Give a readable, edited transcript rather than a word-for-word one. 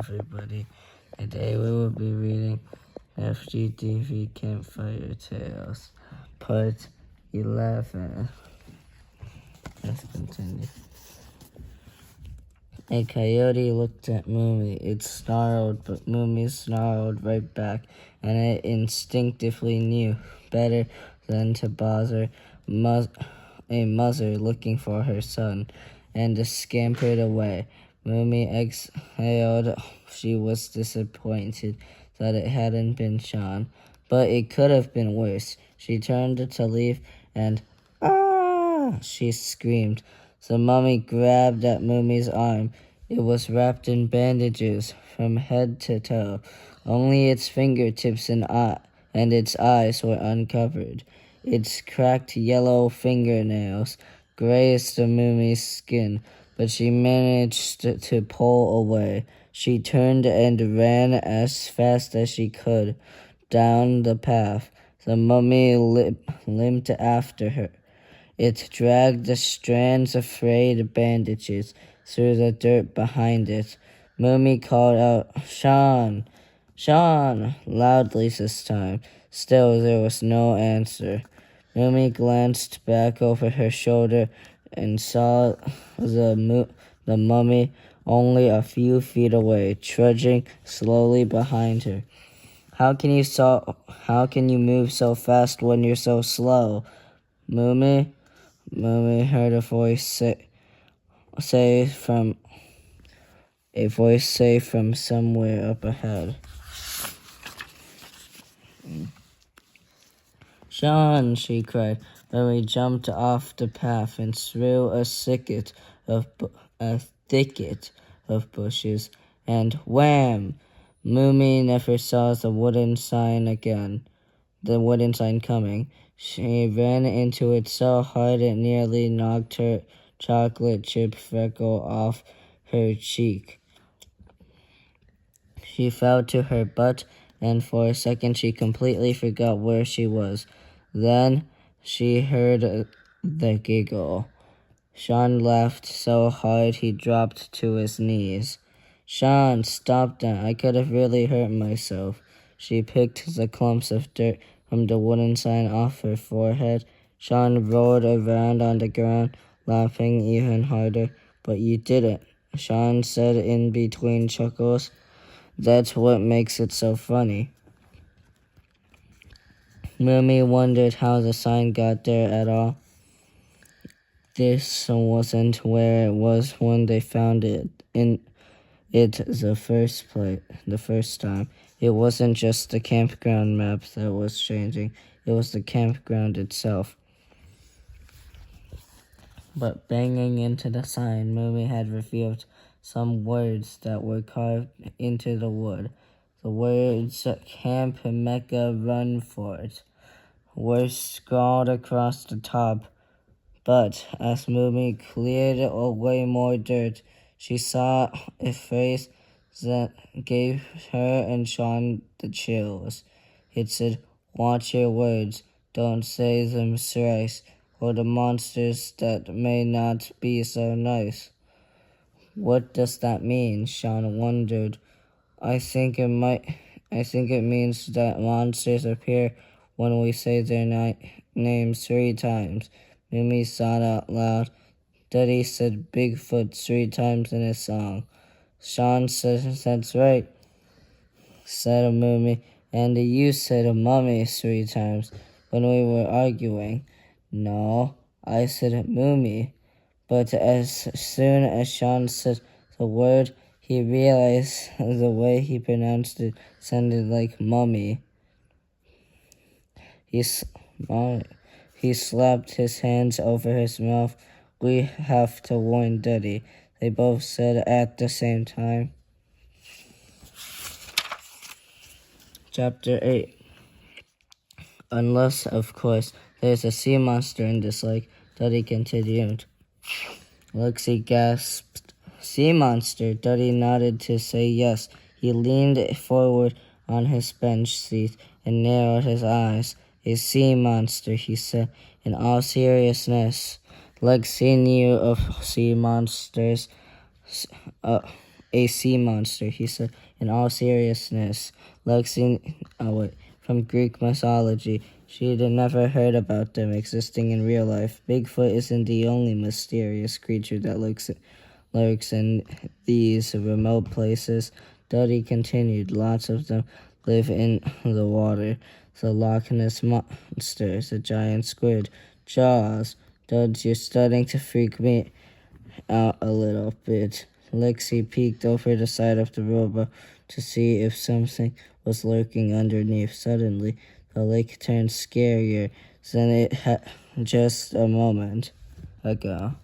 everybody. Today we will be reading FGTeeV Campfire Tales, Part 11. Let's continue. A coyote looked at Moomy. It snarled, but Moomy snarled right back, and it instinctively knew better than to bother a mother looking for her son, and scampered away. Moomy exhaled. She was disappointed that it hadn't been Sean, but it could have been worse. She turned to leave, and "Ah!" she screamed. The mummy grabbed at Moomy's arm. It was wrapped in bandages from head to toe. Only its fingertips and its eyes were uncovered. Its cracked yellow fingernails grazed the Moomy's skin, but she managed to pull away. She turned and ran as fast as she could down the path. The mummy limped after her. It dragged the strands of frayed bandages through the dirt behind it. Moomy called out, "Sean! Sean!" loudly this time. Still there was no answer. Moomy glanced back over her shoulder and saw the mummy only a few feet away, trudging slowly behind her. How can you move so fast when you're so slow, Moomy?" Moomy heard a voice say from somewhere up ahead. "Sean!" she cried. Moomy jumped off the path and through a thicket of bushes, and wham! Moomy never saw the wooden sign coming. She ran into it so hard it nearly knocked her chocolate chip freckle off her cheek. She fell to her butt, and for a second she completely forgot where she was. Then she heard the giggle. Sean laughed so hard he dropped to his knees. "Sean, stop that. I could have really hurt myself." She picked the clumps of dirt from the wooden sign off her forehead. Sean rolled around on the ground, laughing even harder. "But you didn't," Sean said in between chuckles. "That's what makes it so funny." Moomy wondered how the sign got there at all. This wasn't where it was when they found it the first time. It wasn't just the campground map that was changing. It was the campground itself. But banging into the sign, Moomy had revealed some words that were carved into the wood. The words "Camp Mecca Run Fort" were scrawled across the top. But as Moomy cleared away more dirt, she saw a phrase that gave her and Sean the chills. It said, "Watch your words, don't say them thrice, or the monsters that may not be so nice." What does that mean? Sean wondered. I think it means that monsters appear when we say their names 3 times. Moomy thought out loud. Daddy said Bigfoot 3 times in his song. Sean said, "That's right," said Moomy. "And you said mummy 3 times when we were arguing." "No, I said Moomy." But as soon as Sean said the word, he realized the way he pronounced it sounded like mummy. He slapped his hands over his mouth. "We have to warn Daddy," they both said at the same time. Chapter 8. "Unless, of course, there's a sea monster in this lake," Daddy continued. Lexi gasped. "Sea monster?" Daddy nodded to say yes. He leaned forward on his bench seat and narrowed his eyes. "A sea monster," he said in all seriousness. Lexi knew of sea monsters a sea monster, he said. In all seriousness, Lexi, from Greek mythology, she had never heard about them existing in real life. Bigfoot isn't the only mysterious creature that lurks in these remote places. Duddy continued. Lots of them live in the water. The Loch Ness Monster, the giant squid, Jaws. Duds, you're starting to freak me out a little bit. Lexi peeked over the side of the rowboat to see if something was lurking underneath. Suddenly, the lake turned scarier than it had just a moment ago.